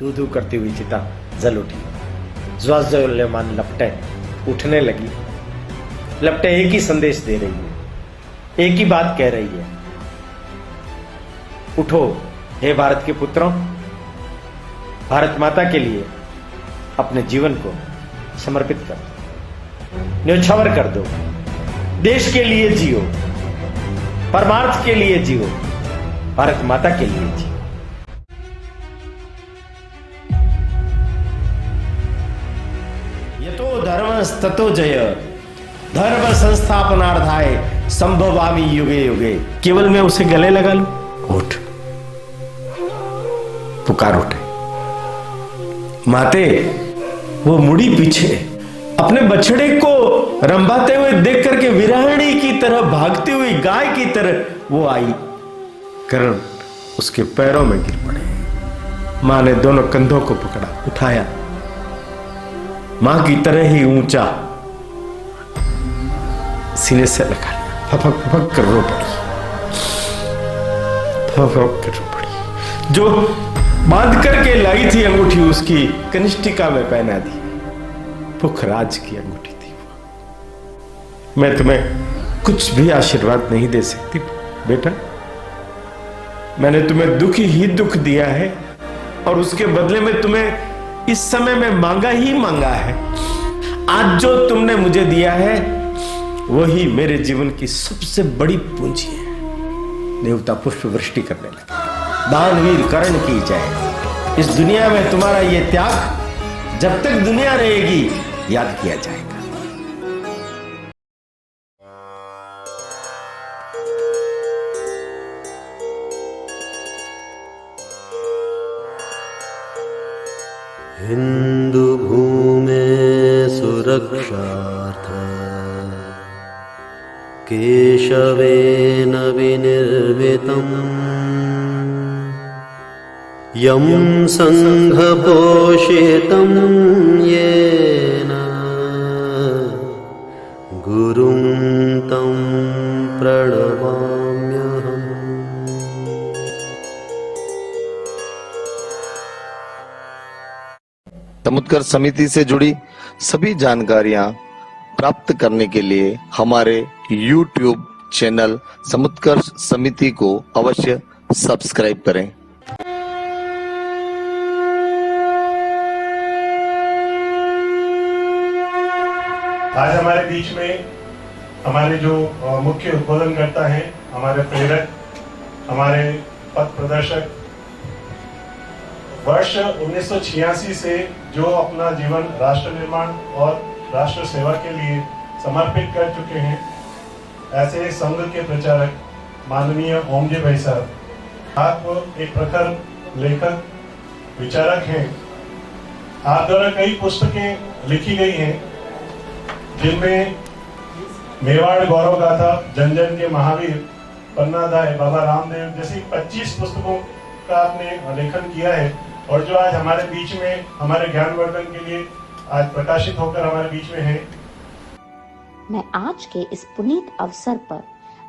धू धू करती हुई चिता जल उठी। ज्वाज्वल्यमान लपटें उठने लगी। लपटें एक ही संदेश दे रही है, एक ही बात कह रही है, उठो हे भारत के पुत्रों, भारत माता के लिए अपने जीवन को समर्पित कर दो, न्योछावर कर दो, देश के लिए जियो, परमार्थ के लिए जियो, भारत माता के लिए जियो। यतो धर्मस्ततो जय, धर्म संस्थापनार्थाय संभवामि युगे युगे। केवल मैं उसे गले लगा लूं, उठ, पुकार उठे। माते वो मुड़ी पीछे, अपने बछड़े को रंभाते हुए देख करके विराहिणी की तरह, भागती हुई गाय की तरह वो आई। कर्ण उसके पैरों में गिर पड़े। मां ने दोनों कंधों को पकड़ा, उठाया, मां की तरह ही ऊंचा सीने से लगा लिया। फपक फपक कर रो पड़ी, फपक कर रो पड़ी। जो बांध करके लाई थी अंगूठी, उसकी कनिष्ठिका में पहना दी। पुखराज की अंगूठी थी। मैं तुम्हें कुछ भी आशीर्वाद नहीं दे सकती बेटा, मैंने तुम्हें दुख ही दुख दिया है और उसके बदले में तुम्हें इस समय में मांगा ही मांगा है। आज जो तुमने मुझे दिया है वही मेरे जीवन की सबसे बड़ी पूंजी है। देवता पुष्प वृष्टि करने लगे। दानवीर कर्ण की जय। इस दुनिया में तुम्हारा यह त्याग जब तक दुनिया रहेगी याद किया जाएगा। हिंदू भूमे सुरक्षार्थ केशवेन विनिर्मितम् यं संघपोषितं येन गुरुं तं प्रणमाम्यहम्। समुत्कर्ष समिति से जुड़ी सभी जानकारियां प्राप्त करने के लिए हमारे YouTube चैनल समुत्कर्ष समिति को अवश्य सब्सक्राइब करें। आज हमारे बीच में हमारे जो मुख्य उद्बोधनकर्ता हैं, हमारे प्रेरक, हमारे पथ प्रदर्शक, वर्ष 1986 से जो अपना जीवन राष्ट्र निर्माण और राष्ट्र सेवा के लिए समर्पित कर चुके हैं, ऐसे संघ के प्रचारक माननीय ओमजी भाई साहब, आप एक प्रखर लेखक विचारक हैं। आप द्वारा कई पुस्तकें लिखी गई हैं जिनमें मेवाड़ गौरव गाथा, जन जन के महावीर, पन्नादाय, बाबा रामदेव जैसी 25 पुस्तकों का आपने लेखन किया है और जो आज हमारे बीच में हमारे ज्ञानवर्धन के लिए आज प्रकाशित होकर हमारे बीच में है। मैं आज के इस पुनीत अवसर पर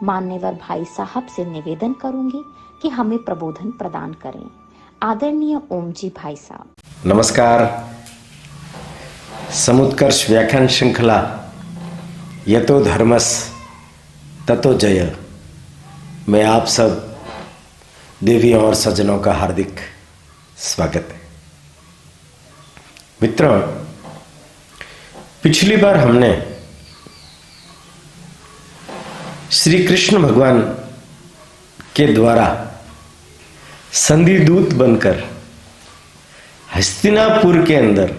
मान्यवर भाई साहब से निवेदन करूंगी कि हमें प्रबोधन प्रदान करें। आदरणीय ओमजी भाई साहब। नमस्कार। समुत्कर्ष व्याख्यान श्रृंखला यतो धर्मस ततो जय में आप सब देवियों और सज्जनों का हार्दिक स्वागत है। मित्रों, पिछली बार हमने श्री कृष्ण भगवान के द्वारा संधि दूत बनकर हस्तिनापुर के अंदर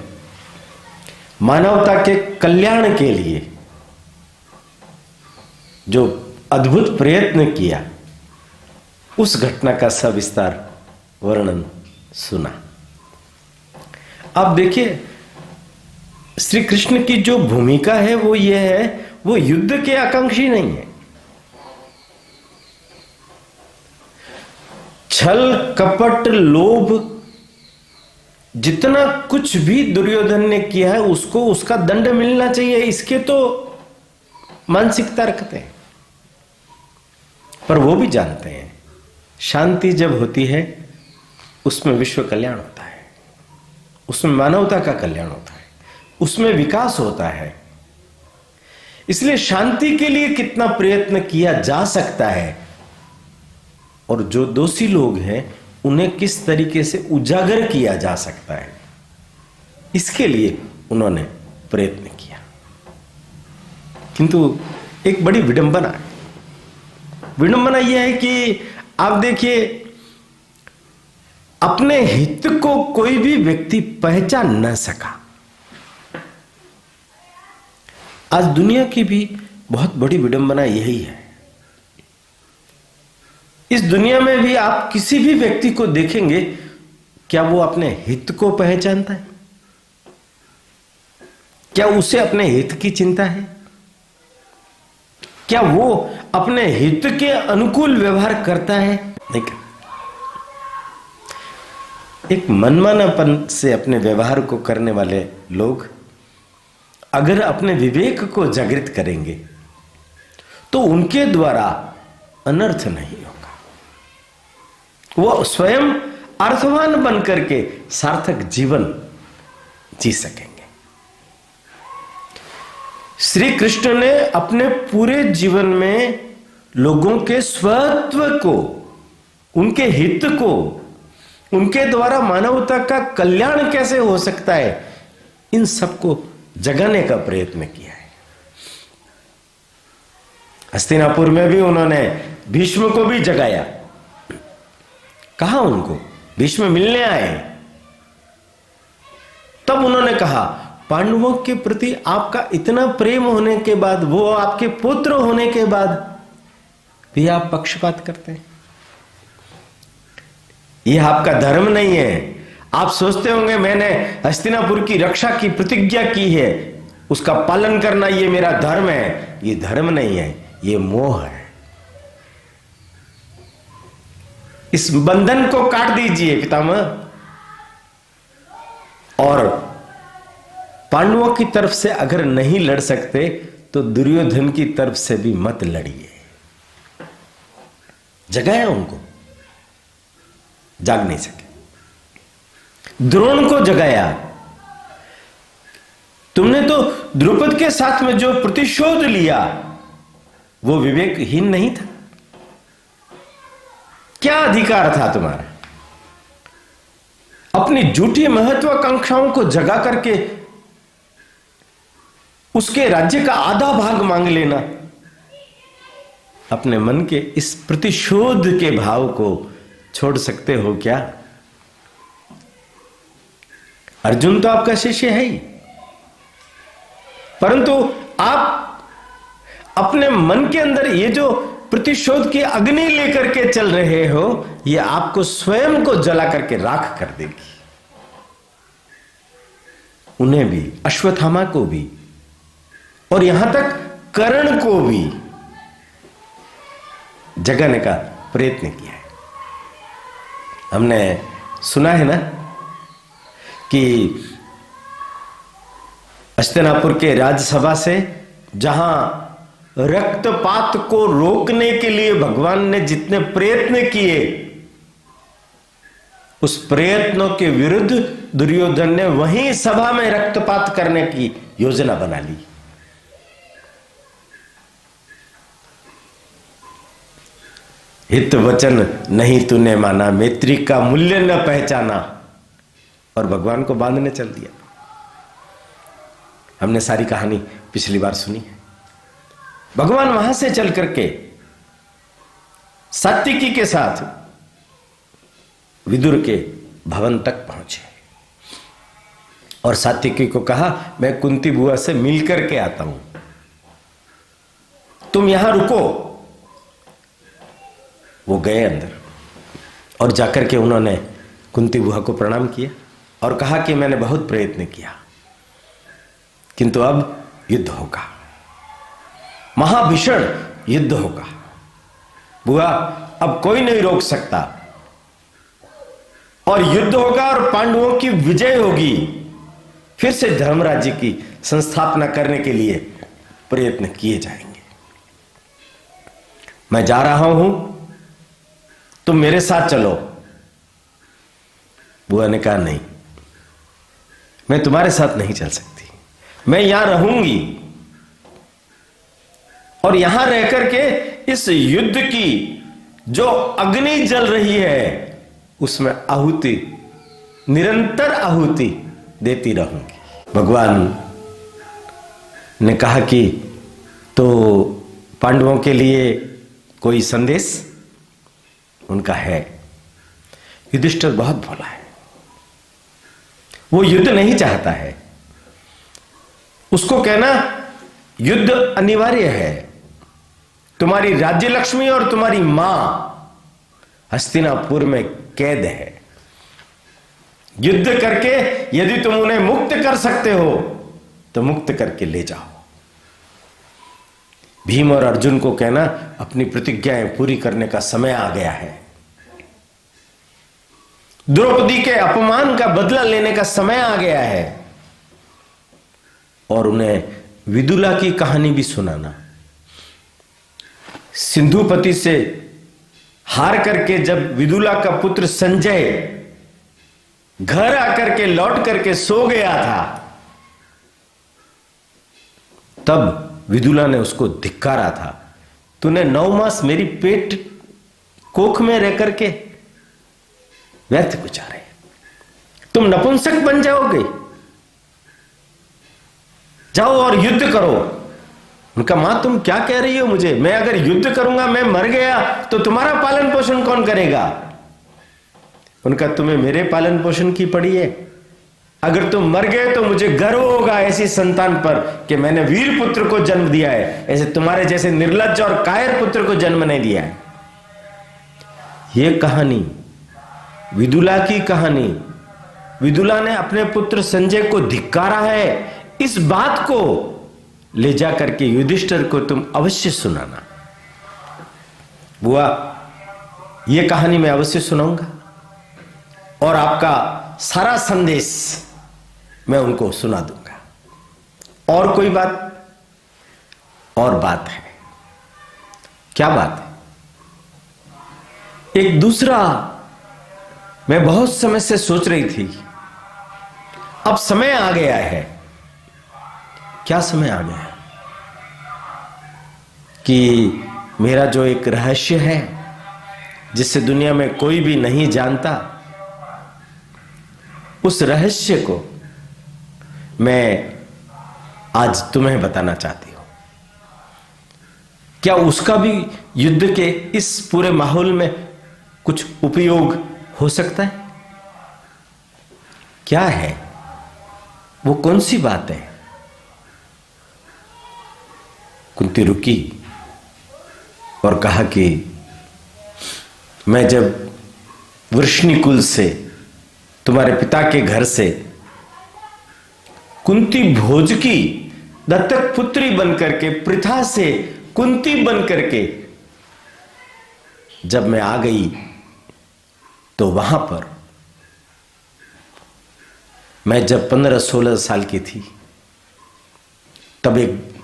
मानवता के कल्याण के लिए जो अद्भुत प्रयत्न किया, उस घटना का सविस्तार वर्णन सुना। अब देखिए, श्री कृष्ण की जो भूमिका है वो ये है, वो युद्ध के आकांक्षी नहीं है। छल कपट लोभ जितना कुछ भी दुर्योधन ने किया है उसको उसका दंड मिलना चाहिए, इसके तो मानसिकता रखते हैं। पर वो भी जानते हैं शांति जब होती है उसमें विश्व कल्याण होता है। उसमें मानवता का कल्याण होता है, उसमें विकास होता है। इसलिए शांति के लिए कितना प्रयत्न किया जा सकता है और जो दोषी लोग हैं उन्हें किस तरीके से उजागर किया जा सकता है, इसके लिए उन्होंने प्रयत्न किया। किंतु एक बड़ी विडंबना है। विडंबना यह है कि आप देखिए, अपने हित को कोई भी व्यक्ति पहचान न सका। आज दुनिया की भी बहुत बड़ी विडंबना यही है। इस दुनिया में भी आप किसी भी व्यक्ति को देखेंगे, क्या वो अपने हित को पहचानता है? क्या उसे अपने हित की चिंता है? क्या वो अपने हित के अनुकूल व्यवहार करता है? देखिए, एक मनमानापन से अपने व्यवहार को करने वाले लोग अगर अपने विवेक को जागृत करेंगे तो उनके द्वारा अनर्थ नहीं होगा। वो स्वयं अर्थवान बनकर के सार्थक जीवन जी सकेंगे। श्री कृष्ण ने अपने पूरे जीवन में लोगों के स्वत्व को, उनके हित को, उनके द्वारा मानवता का कल्याण कैसे हो सकता है, इन सबको जगाने का प्रयत्न किया है। हस्तिनापुर में भी उन्होंने भीष्म को भी जगाया। कहा उनको, भीष्म मिलने आए, तब उन्होंने कहा, पांडवों के प्रति आपका इतना प्रेम होने के बाद, वो आपके पुत्र होने के बाद भी आप पक्षपात करते हैं। यह आपका धर्म नहीं है। आप सोचते होंगे मैंने हस्तिनापुर की रक्षा की प्रतिज्ञा की है, उसका पालन करना ये मेरा धर्म है। ये धर्म नहीं है, ये मोह है। इस बंधन को काट दीजिए पितामह, और पांडवों की तरफ से अगर नहीं लड़ सकते तो दुर्योधन की तरफ से भी मत लड़िए। जगाया उनको, जाग नहीं सके। द्रोण को जगाया। तुमने तो द्रुपद के साथ में जो प्रतिशोध लिया वो विवेकहीन नहीं था? क्या अधिकार था तुम्हारा? अपनी झूठी महत्वाकांक्षाओं को जगा करके उसके राज्य का आधा भाग मांग लेना। अपने मन के इस प्रतिशोध के भाव को छोड़ सकते हो क्या? अर्जुन तो आपका शिष्य है ही, परंतु आप अपने मन के अंदर ये जो प्रतिशोध की अग्नि लेकर के चल रहे हो, ये आपको स्वयं को जला करके राख कर देगी। उन्हें भी, अश्वत्थामा को भी, और यहां तक कर्ण को भी जगाने का प्रयत्न किया है। हमने सुना है ना कि हस्तिनापुर के राज्यसभा से जहां रक्तपात को रोकने के लिए भगवान ने जितने प्रयत्न किए, उस प्रयत्नों के विरुद्ध दुर्योधन ने वहीं सभा में रक्तपात करने की योजना बना ली। हित वचन नहीं तूने माना, मैत्री का मूल्य न पहचाना, और भगवान को बांधने चल दिया। हमने सारी कहानी पिछली बार सुनी है। भगवान वहां से चल करके सात्विकी के साथ विदुर के भवन तक पहुंचे और सात्विकी को कहा, मैं कुंती बुआ से मिलकर के आता हूं, तुम यहां रुको। वो गए अंदर और जाकर के उन्होंने कुंती बुआ को प्रणाम किया और कहा कि मैंने बहुत प्रयत्न किया, किंतु अब युद्ध होगा, महाभीषण युद्ध होगा। बुआ, अब कोई नहीं रोक सकता, और युद्ध होगा और पांडवों की विजय होगी। फिर से धर्मराज्य की संस्थापना करने के लिए प्रयत्न किए जाएंगे। मैं जा रहा हूं, तुम मेरे साथ चलो। बुआ ने कहा, नहीं, मैं तुम्हारे साथ नहीं चल सकती, मैं यहां रहूंगी और यहां रह करके इस युद्ध की जो अग्नि जल रही है उसमें आहुति, निरंतर आहुति देती रहूंगी। भगवान ने कहा कि तो पांडवों के लिए कोई संदेश? उनका है। युधिष्ठिर बहुत भोला है, वो युद्ध नहीं चाहता है। उसको कहना युद्ध अनिवार्य है, तुम्हारी राज्य लक्ष्मी और तुम्हारी मां हस्तिनापुर में कैद है, युद्ध करके यदि तुम उन्हें मुक्त कर सकते हो तो मुक्त करके ले जाओ। भीम और अर्जुन को कहना अपनी प्रतिज्ञाएं पूरी करने का समय आ गया है, द्रौपदी के अपमान का बदला लेने का समय आ गया है, और उन्हें विदुला की कहानी भी सुनाना। सिंधुपति से हार करके जब विदुला का पुत्र संजय घर आकर के लौट करके सो गया था, तब विदुला ने उसको धिक्कारा था, तूने 9 मास मेरी पेट कोख में रह करके व्यर्थ गुजारे, तुम नपुंसक बन जाओगे, जाओ और युद्ध करो। उनका मां तुम क्या कह रही हो मुझे, मैं अगर युद्ध करूंगा, मैं मर गया तो तुम्हारा पालन पोषण कौन करेगा? उनका तुम्हें मेरे पालन पोषण की पड़ी है, अगर तुम मर गए तो मुझे गर्व होगा ऐसी संतान पर कि मैंने वीर पुत्र को जन्म दिया है, ऐसे तुम्हारे जैसे निर्लज्ज और कायर पुत्र को जन्म नहीं दिया है। यह कहानी विदुला की कहानी, विदुला ने अपने पुत्र संजय को धिक्कारा है, इस बात को ले जाकर के युधिष्ठिर को तुम अवश्य सुनाना। बुआ, यह कहानी मैं अवश्य सुनाऊंगा और आपका सारा संदेश मैं उनको सुना दूंगा। और कोई बात? और बात है। क्या बात है? एक दूसरा मैं बहुत समय से सोच रही थी, अब समय आ गया है। क्या समय आ गया है? कि मेरा जो एक रहस्य है जिसे दुनिया में कोई भी नहीं जानता, उस रहस्य को मैं आज तुम्हें बताना चाहती हूं। क्या उसका भी युद्ध के इस पूरे माहौल में कुछ उपयोग हो सकता है? क्या है वो, कौन सी बात है? कुंती रुकी और कहा कि मैं जब वृष्णिकुल से, तुम्हारे पिता के घर से, कुंती भोज की दत्तक पुत्री बनकर के, प्रथा से कुंती बनकर के जब मैं आ गई, तो वहां पर मैं जब 15-16 साल की थी, तब एक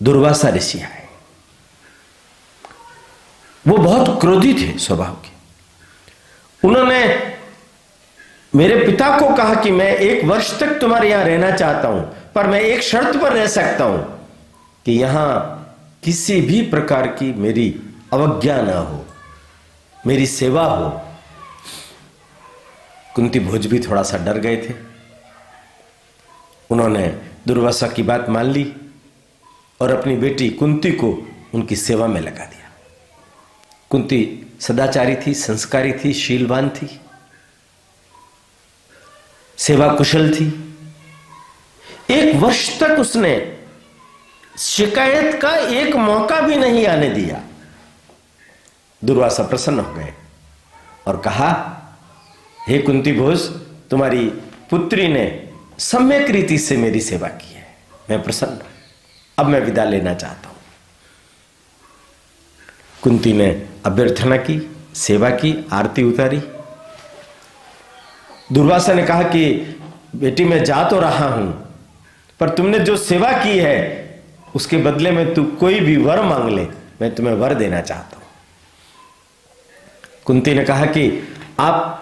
दुर्वासा ऋषि आए। वो बहुत क्रोधी थे स्वभाव के। उन्होंने मेरे पिता को कहा कि मैं 1 वर्ष तक तुम्हारे यहां रहना चाहता हूं, पर मैं एक शर्त पर रह सकता हूं कि यहां किसी भी प्रकार की मेरी अवज्ञा ना हो, मेरी सेवा हो। कुंती भोज भी थोड़ा सा डर गए थे। उन्होंने दुर्वासा की बात मान ली और अपनी बेटी कुंती को उनकी सेवा में लगा दिया। कुंती सदाचारी थी, संस्कारी थी, शीलवान थी, सेवा कुशल थी। 1 वर्ष तक उसने शिकायत का एक मौका भी नहीं आने दिया। दुर्वासा प्रसन्न हो गए और कहा, हे कुंती भोज, तुम्हारी पुत्री ने सम्यक रीति से मेरी सेवा की है, मैं प्रसन्न हूं, अब मैं विदा लेना चाहता हूं। कुंती ने अभ्यर्थना की, सेवा की, आरती उतारी। दुर्वासा ने कहा कि बेटी मैं जा तो रहा हूं, पर तुमने जो सेवा की है उसके बदले में तू कोई भी वर मांग ले, मैं तुम्हें वर देना चाहता हूं। कुंती ने कहा कि आप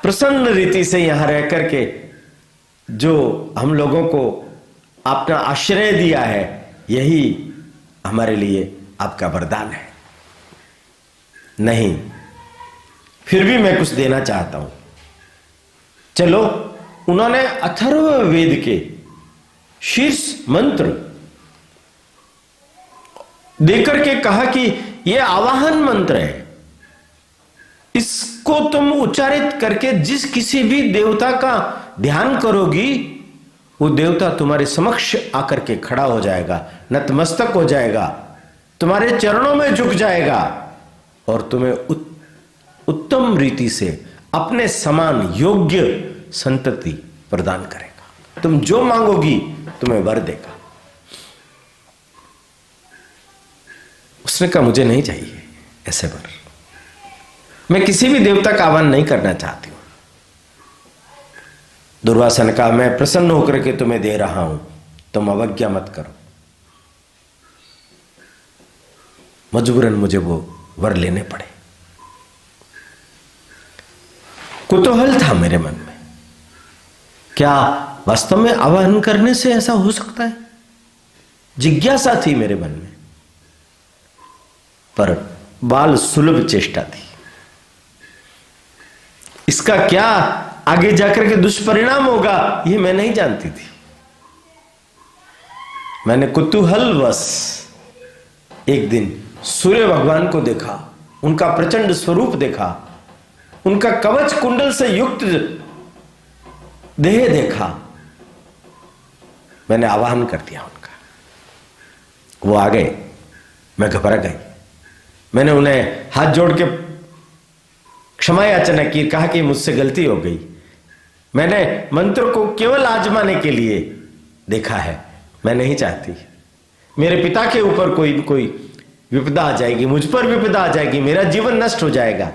प्रसन्न रीति से यहां रह करके जो हम लोगों को अपना आश्रय दिया है, यही हमारे लिए आपका वरदान है। नहीं, फिर भी मैं कुछ देना चाहता हूं। चलो, उन्होंने अथर्ववेद के शीर्ष मंत्र देकर के कहा कि यह आवाहन मंत्र है, इसको तुम उच्चारित करके जिस किसी भी देवता का ध्यान करोगी, वो देवता तुम्हारे समक्ष आकर के खड़ा हो जाएगा, नतमस्तक हो जाएगा, तुम्हारे चरणों में झुक जाएगा और तुम्हें उत्तम रीति से अपने समान योग्य संतति प्रदान करेगा। तुम जो मांगोगी तुम्हें वर देगा। उसने कहा मुझे नहीं चाहिए ऐसे वर, मैं किसी भी देवता का आह्वान नहीं करना चाहती हूं। दुर्वासा ने कहा मैं प्रसन्न होकर के तुम्हें दे रहा हूं, तुम अवज्ञा मत करो। मजबूरन मुझे वो वर लेने पड़े। कुतूहल था मेरे मन में, क्या वास्तव में आवाहन करने से ऐसा हो सकता है? जिज्ञासा थी मेरे मन में, पर बाल सुलभ चेष्टा थी। इसका क्या आगे जाकर के दुष्परिणाम होगा, यह मैं नहीं जानती थी। मैंने कुतूहलवश एक दिन सूर्य भगवान को देखा, उनका प्रचंड स्वरूप देखा, उनका कवच कुंडल से युक्त देह देखा। मैंने आवाहन कर दिया उनका, वो आ गए। मैं घबरा गई। मैंने उन्हें हाथ जोड़ के क्षमा याचना की, कहा कि मुझसे गलती हो गई। मैंने मंत्र को केवल आजमाने के लिए देखा है, मैं नहीं चाहती मेरे पिता के ऊपर कोई विपदा आ जाएगी, मुझ पर विपदा आ जाएगी, मेरा जीवन नष्ट हो जाएगा।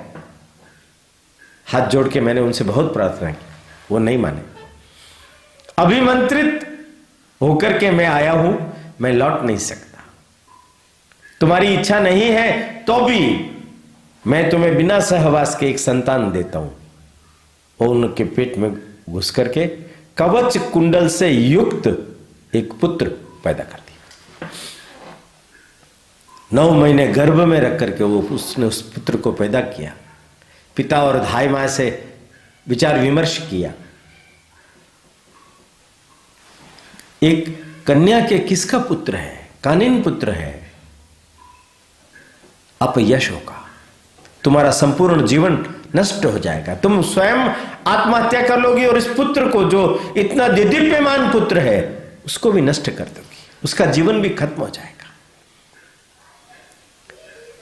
हाथ जोड़ के मैंने उनसे बहुत प्रार्थना की, वो नहीं माने। अभिमंत्रित होकर के मैं आया हूं, मैं लौट नहीं सकता। तुम्हारी इच्छा नहीं है तो भी मैं तुम्हें बिना सहवास के एक संतान देता हूं। और उनके पेट में घुस करके कवच कुंडल से युक्त एक पुत्र पैदा कर दिया। 9 महीने गर्भ में रख करके उसने उस पुत्र को पैदा किया। पिता और धाई मां से विचार विमर्श किया, एक कन्या के किसका पुत्र है? कानिन पुत्र है, अपयश होगा, तुम्हारा संपूर्ण जीवन नष्ट हो जाएगा, तुम स्वयं आत्महत्या कर लोगी और इस पुत्र को, जो इतना दिव्यमान पुत्र है, उसको भी नष्ट कर दोगी, उसका जीवन भी खत्म हो जाएगा।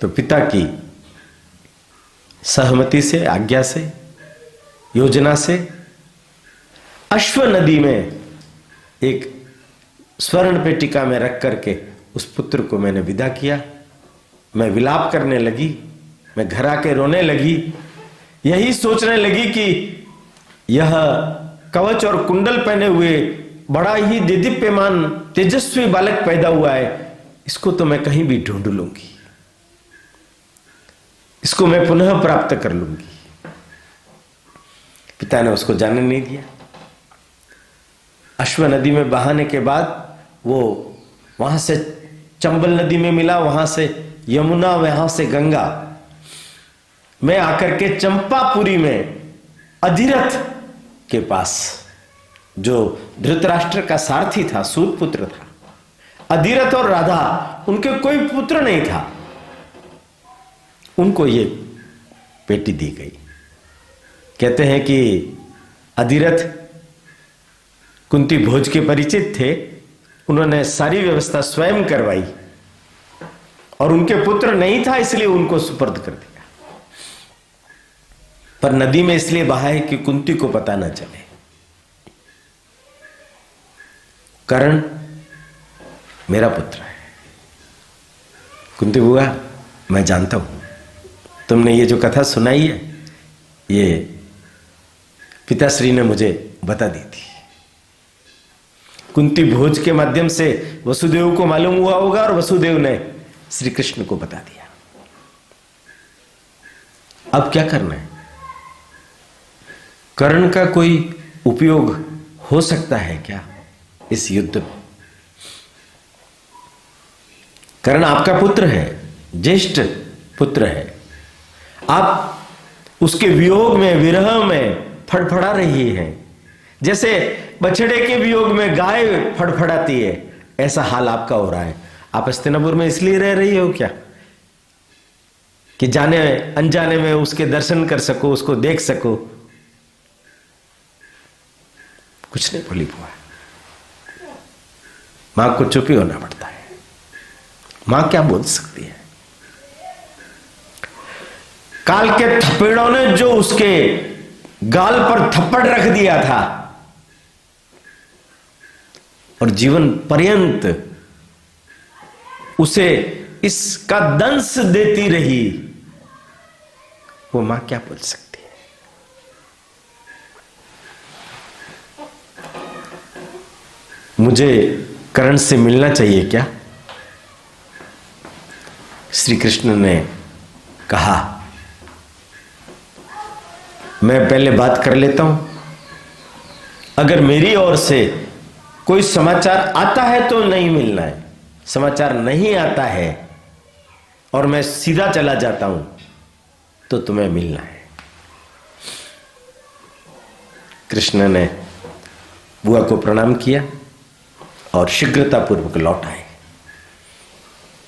तो पिता की सहमति से, आज्ञा से, योजना से अश्व नदी में एक स्वर्ण पेटिका में रख करके उस पुत्र को मैंने विदा किया। मैं विलाप करने लगी, मैं घर आके रोने लगी, यही सोचने लगी कि यह कवच और कुंडल पहने हुए बड़ा ही दिव्यमान तेजस्वी बालक पैदा हुआ है, इसको तो मैं कहीं भी ढूंढ लूंगी, इसको मैं पुनः प्राप्त कर लूंगी। पिता ने उसको जाने नहीं दिया। अश्व नदी में बहाने के बाद वो वहां से चंबल नदी में मिला, वहां से यमुना, वहां से गंगा। मैं आकर के चंपापुरी में अधिरथ के पास, जो धृतराष्ट्र का सारथी था, सूत पुत्र था, अधिरथ और राधा, उनके कोई पुत्र नहीं था, उनको ये पेटी दी गई। कहते हैं कि अधिरथ कुंती भोज के परिचित थे, उन्होंने सारी व्यवस्था स्वयं करवाई और उनके पुत्र नहीं था, इसलिए उनको सुपर्द कर दिया। पर नदी में इसलिए बहा है कि कुंती को पता न चले। कर्ण मेरा पुत्र है। कुंती बुआ, मैं जानता हूं, तुमने ये जो कथा सुनाई है, ये पिताश्री ने मुझे बता दी थी। कुंती भोज के माध्यम से वसुदेव को मालूम हुआ होगा और वसुदेव ने श्री कृष्ण को बता दिया। अब क्या करना है? कर्ण का कोई उपयोग हो सकता है क्या इस युद्ध में? कर्ण आपका पुत्र है, ज्येष्ठ पुत्र है। आप उसके वियोग में, विरह में फड़फड़ा रही हैं, जैसे बछड़े के वियोग में गाय फड़फड़ाती है, ऐसा हाल आपका हो रहा है। आप हस्तिनापुर में इसलिए रह रही हो क्या कि जाने अनजाने में उसके दर्शन कर सको, उसको देख सको? कुछ नहीं भूली हुआ है। मां को चुप ही होना पड़ता है। मां क्या बोल सकती है? काल के थपेड़ों ने जो उसके गाल पर थप्पड़ रख दिया था और जीवन पर्यंत उसे इसका दंश देती रही, वो मां क्या बोल सकती है? मुझे कर्ण से मिलना चाहिए क्या? श्री कृष्ण ने कहा, मैं पहले बात कर लेता हूं, अगर मेरी ओर से कोई समाचार आता है तो नहीं मिलना है, समाचार नहीं आता है और मैं सीधा चला जाता हूं तो तुम्हें मिलना है। कृष्ण ने बुआ को प्रणाम किया और शीघ्रतापूर्वक लौट आए।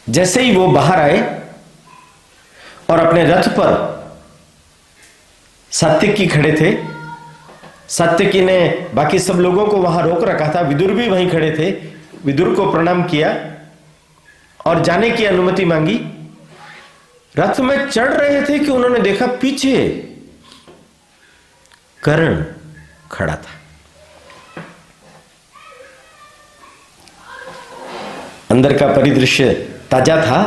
जैसे ही वो बाहर आए और अपने रथ पर सात्यकी खड़े थे, सात्यकी ने बाकी सब लोगों को वहां रोक रखा था, विदुर भी वहीं खड़े थे, विदुर को प्रणाम किया और जाने की अनुमति मांगी। रथ में चढ़ रहे थे कि उन्होंने देखा पीछे कर्ण खड़ा था। अंदर का परिदृश्य ताजा था,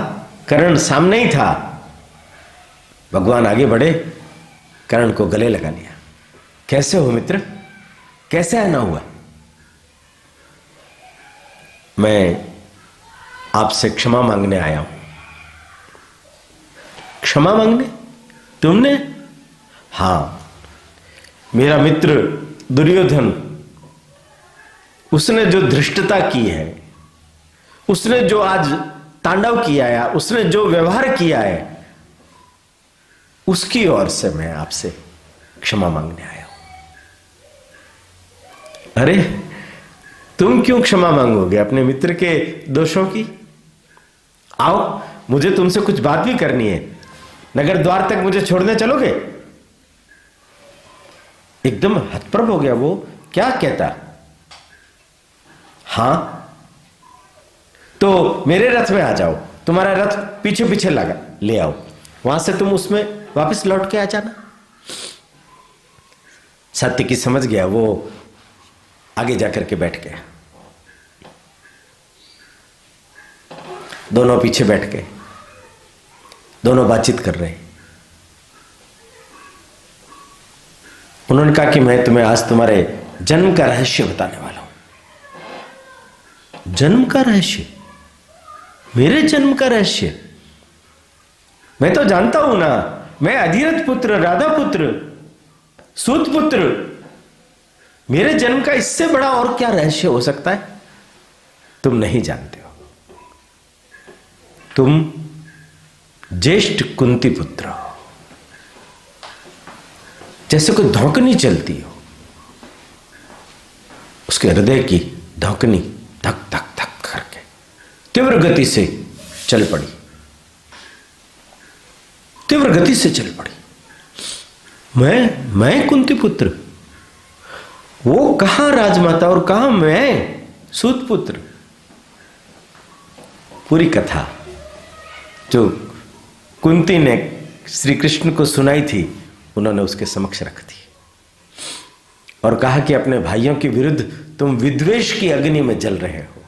कर्ण सामने ही था। भगवान आगे बढ़े, कर्ण को गले लगा लिया। कैसे हो मित्र, कैसे आना हुआ? मैं आपसे क्षमा मांगने आया हूं। क्षमा मांगने? तुमने? हां, मेरा मित्र दुर्योधन, उसने जो धृष्टता की है, उसने जो आज तांडव किया है, उसने जो व्यवहार किया है, उसकी ओर से मैं आपसे क्षमा मांगने आया हूं। अरे, तुम क्यों क्षमा मांगोगे अपने मित्र के दोषों की? आओ, मुझे तुमसे कुछ बात भी करनी है। नगर द्वार तक मुझे छोड़ने चलोगे? एकदम हतप्रभ हो गया वो। क्या कहता? हां, तो मेरे रथ में आ जाओ, तुम्हारा रथ पीछे पीछे लगा, ले आओ, वहां से तुम उसमें वापस लौट के आ जाना। सात्यकी समझ गया, वो आगे जाकर के बैठ गया। दोनों पीछे बैठ गए, दोनों बातचीत कर रहे। उन्होंने कहा कि मैं तुम्हें आज तुम्हारे जन्म का रहस्य बताने वाला हूं। जन्म का रहस्य? मेरे जन्म का रहस्य? मैं तो जानता हूं ना, मैं अधिरथ पुत्र, राधा पुत्र, सूत पुत्र। मेरे जन्म का इससे बड़ा और क्या रहस्य हो सकता है? तुम नहीं जानते हो। तुम ज्येष्ठ कुंती पुत्र हो। जैसे कोई धौंकनी चलती हो, उसके हृदय की धौंकनी धक धक धक करके तीव्र गति से चल पड़ी, तीव्र गति से चल पड़ी। मैं कुंती पुत्र, वो कहां राजमाता और कहां मैं सूत पुत्र। पूरी कथा जो कुंती ने श्री कृष्ण को सुनाई थी, उन्होंने उसके समक्ष रख दी और कहा कि अपने भाइयों के विरुद्ध तुम विद्वेष की अग्नि में जल रहे हो।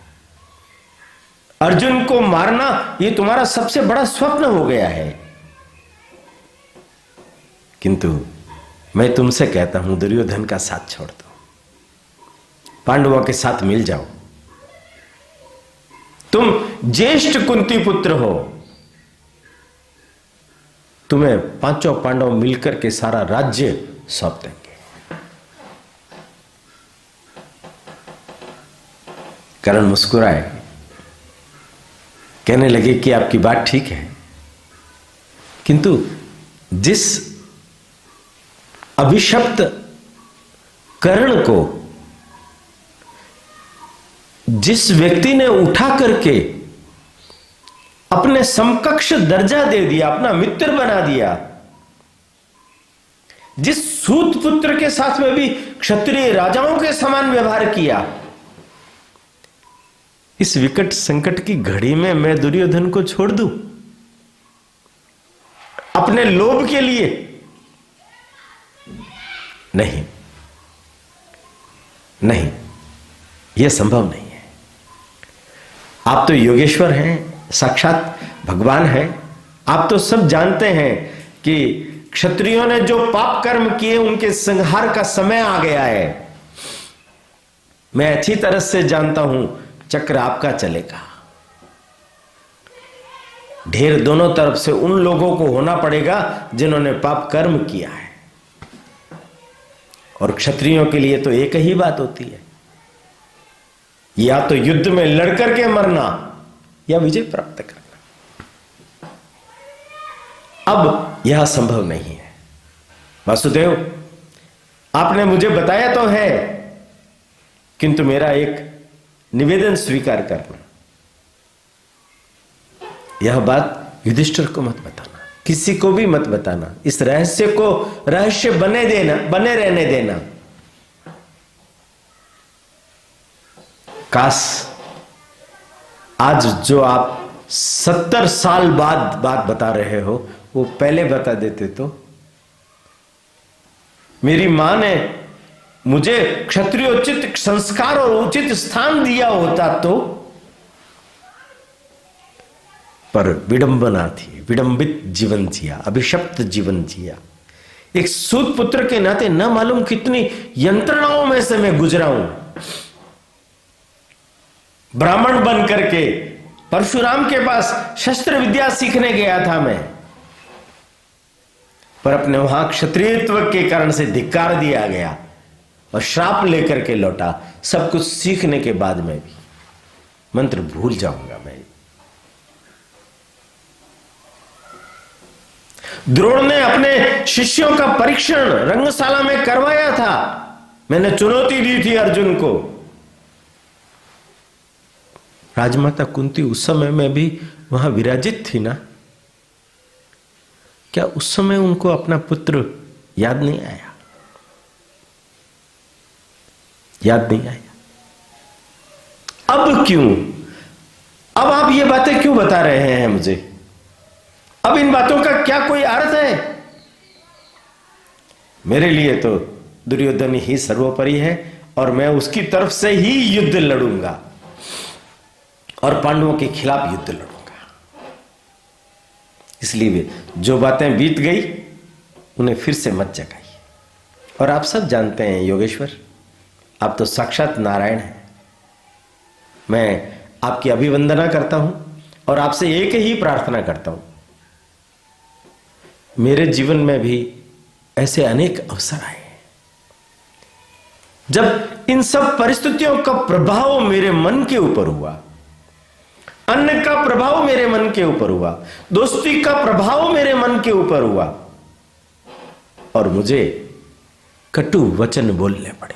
अर्जुन को मारना ये तुम्हारा सबसे बड़ा स्वप्न हो गया है, किंतु मैं तुमसे कहता हूं दुर्योधन का साथ छोड़ दो, पांडवों के साथ मिल जाओ। तुम ज्येष्ठ कुंती पुत्र हो, तुम्हें पांचों पांडव मिलकर के सारा राज्य सौंप देंगे। करण मुस्कुराए, कहने लगे कि आपकी बात ठीक है, किंतु जिस अभिशप्त करण को जिस व्यक्ति ने उठा करके अपने समकक्ष दर्जा दे दिया, अपना मित्र बना दिया, जिस सूत पुत्र के साथ में भी क्षत्रिय राजाओं के समान व्यवहार किया, इस विकट संकट की घड़ी में मैं दुर्योधन को छोड़ दूं अपने लोभ के लिए? नहीं, नहीं, यह संभव नहीं है। आप तो योगेश्वर हैं, साक्षात भगवान हैं। आप तो सब जानते हैं कि क्षत्रियों ने जो पाप कर्म किए उनके संहार का समय आ गया है। मैं अच्छी तरह से जानता हूं चक्र आपका चलेगा। ढेर दोनों तरफ से उन लोगों को होना पड़ेगा जिन्होंने पाप कर्म किया है, और क्षत्रियों के लिए तो एक ही बात होती है, या तो युद्ध में लड़कर के मरना या विजय प्राप्त करना। अब यह संभव नहीं है। वासुदेव, आपने मुझे बताया तो है, किंतु मेरा एक निवेदन स्वीकार करना। यह बात युधिष्ठिर को मत बताना, किसी को भी मत बताना। इस रहस्य को रहस्य बने रहने देना। काश आज जो आप 70 साल बाद बात बता रहे हो वो पहले बता देते तो। मेरी मां ने मुझे क्षत्रियोचित संस्कार और उचित स्थान दिया होता तो, पर विडंबना थी, विडंबित जीवन जिया, अभिशप्त जीवन जिया। एक सूत पुत्र के नाते न मालूम कितनी यंत्रणाओं में से मैं गुजरा हूं। ब्राह्मण बन करके परशुराम के पास शस्त्र विद्या सीखने गया था मैं, पर अपने वहां क्षत्रियत्व के कारण से धिक्कार दिया गया और श्राप लेकर के लौटा। सब कुछ सीखने के बाद में भी मंत्र भूल जाऊंगा मैं। द्रोण ने अपने शिष्यों का परीक्षण रंगशाला में करवाया था। मैंने चुनौती दी थी अर्जुन को। राजमाता कुंती उस समय में भी वहां विराजित थी ना। क्या उस समय उनको अपना पुत्र याद नहीं आया? याद नहीं आया। अब क्यों? अब आप ये बातें क्यों बता रहे हैं मुझे? अब इन बातों का क्या कोई अर्थ है? मेरे लिए तो दुर्योधन ही सर्वोपरि है और मैं उसकी तरफ से ही युद्ध लड़ूंगा और पांडवों के खिलाफ युद्ध लड़ूंगा। इसलिए जो बातें बीत गई उन्हें फिर से मत जगाइए। और आप सब जानते हैं योगेश्वर, आप तो साक्षात नारायण हैं। मैं आपकी अभिवंदना करता हूं और आपसे एक ही प्रार्थना करता हूं, मेरे जीवन में भी ऐसे अनेक अवसर आए जब इन सब परिस्थितियों का प्रभाव मेरे मन के ऊपर हुआ, अन्न का प्रभाव मेरे मन के ऊपर हुआ, दोस्ती का प्रभाव मेरे मन के ऊपर हुआ और मुझे कटु वचन बोलने पड़े।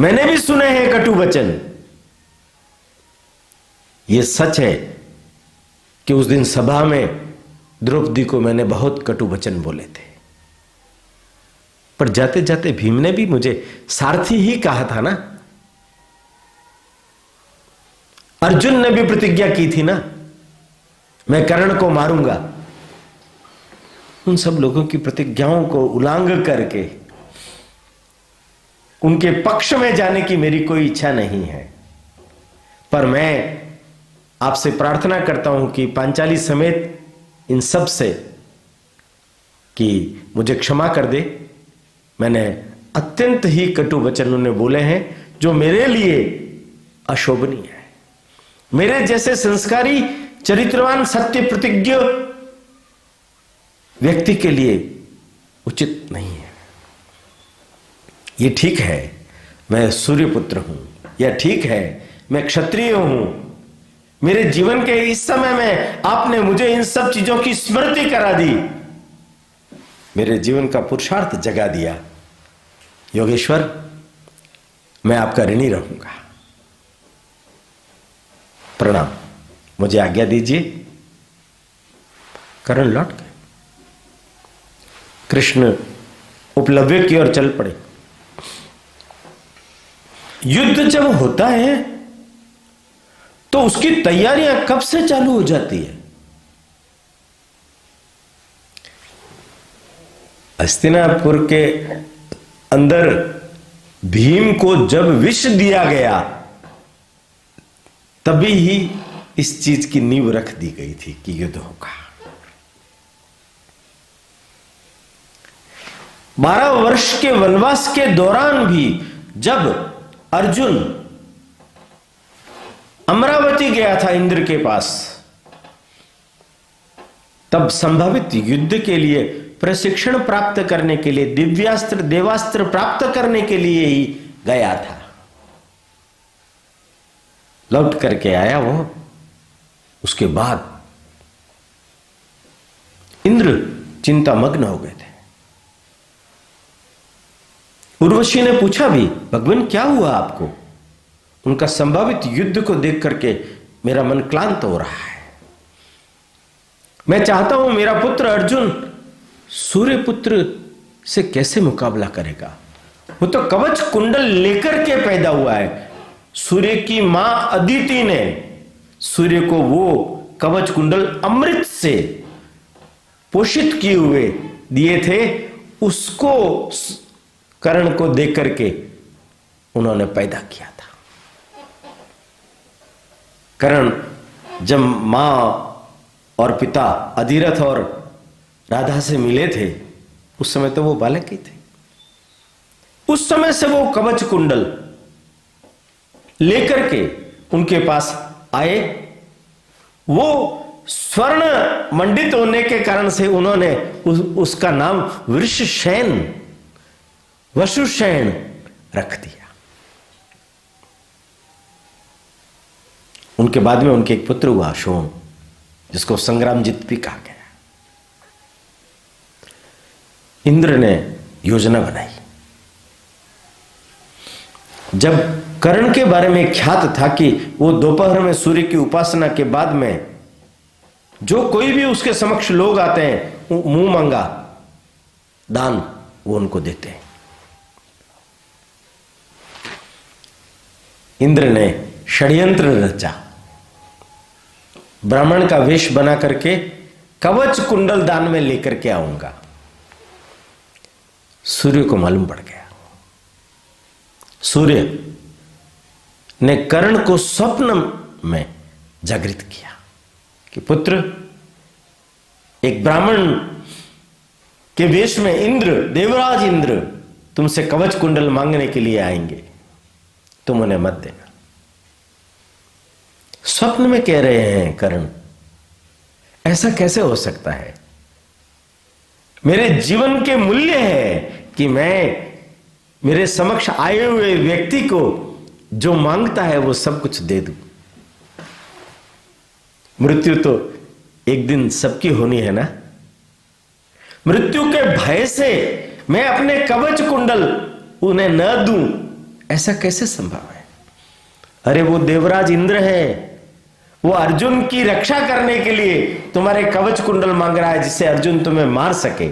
मैंने भी सुने हैं कटु वचन। यह सच है कि उस दिन सभा में द्रौपदी को मैंने बहुत कटु वचन बोले थे, पर जाते जाते भीम ने भी मुझे सारथी ही कहा था ना। अर्जुन ने भी प्रतिज्ञा की थी ना, मैं कर्ण को मारूंगा। उन सब लोगों की प्रतिज्ञाओं को उल्लंघन करके उनके पक्ष में जाने की मेरी कोई इच्छा नहीं है, पर मैं आपसे प्रार्थना करता हूं कि पांचाली समेत इन सब से कि मुझे क्षमा कर दे। मैंने अत्यंत ही कटु वचन उन्हें बोले हैं जो मेरे लिए अशोभनीय है। मेरे जैसे संस्कारी, चरित्रवान, सत्य प्रतिज्ञ व्यक्ति के लिए उचित नहीं है। ये ठीक है, मैं सूर्यपुत्र हूं, यह ठीक है, मैं क्षत्रिय हूं, मेरे जीवन के इस समय में आपने मुझे इन सब चीजों की स्मृति करा दी, मेरे जीवन का पुरुषार्थ जगा दिया। योगेश्वर, मैं आपका ऋणी रहूंगा, प्रणाम, मुझे आज्ञा दीजिए। कर्ण लौट गए। कृष्ण उपलब्धि की ओर चल पड़े। युद्ध जब होता है तो उसकी तैयारियां कब से चालू हो जाती है? हस्तिनापुर के अंदर भीम को जब विष दिया गया तभी ही इस चीज की नींव रख दी गई थी कि युद्ध होगा। 12 वर्ष के वनवास के दौरान भी जब अर्जुन अमरावती गया था इंद्र के पास, तब संभावित युद्ध के लिए प्रशिक्षण प्राप्त करने के लिए, दिव्यास्त्र देवास्त्र प्राप्त करने के लिए ही गया था। लौट करके आया वो, उसके बाद इंद्र चिंता मग्न हो गए थे। उर्वशी ने पूछा भी, भगवान क्या हुआ आपको? उनका संभावित युद्ध को देख करके मेरा मन क्लांत हो रहा है। मैं चाहता हूं मेरा पुत्र अर्जुन सूर्य पुत्र से कैसे मुकाबला करेगा? वो तो कवच कुंडल लेकर के पैदा हुआ है। सूर्य की मां अदिति ने सूर्य को वो कवच कुंडल अमृत से पोषित किए हुए दिए थे, उसको कर्ण को देख करके उन्होंने पैदा किया था। कर्ण जब मां और पिता अधिरथ और राधा से मिले थे, उस समय तो वो बालक ही थे। उस समय से वो कवच कुंडल लेकर के उनके पास आए। वो स्वर्ण मंडित होने के कारण से उन्होंने उसका नाम वृषशैन, वसुशैन रख दिया। उनके बाद में उनके एक पुत्र हुआ शोण, जिसको संग्रामजित भी कहा गया। इंद्र ने योजना बनाई। जब कर्ण के बारे में ख्यात था कि वो दोपहर में सूर्य की उपासना के बाद में जो कोई भी उसके समक्ष लोग आते हैं, मुंह मांगा दान वो उनको देते हैं। इंद्र ने षड्यंत्र रचा, ब्राह्मण का वेश बना करके कवच कुंडल दान में लेकर के आऊंगा। सूर्य को मालूम पड़ गया। सूर्य ने कर्ण को स्वप्न में जागृत किया कि पुत्र, एक ब्राह्मण के वेश में इंद्र, देवराज इंद्र तुमसे कवच कुंडल मांगने के लिए आएंगे, तुम उन्हें मत देना। स्वप्न में कह रहे हैं कर्ण, ऐसा कैसे हो सकता है? मेरे जीवन के मूल्य है कि मैं मेरे समक्ष आए हुए व्यक्ति को जो मांगता है वो सब कुछ दे दूं। मृत्यु तो एक दिन सबकी होनी है ना। मृत्यु के भय से मैं अपने कवच कुंडल उन्हें न दूं, ऐसा कैसे संभव है? अरे वो देवराज इंद्र है, वो अर्जुन की रक्षा करने के लिए तुम्हारे कवच कुंडल मांग रहा है, जिससे अर्जुन तुम्हें मार सके।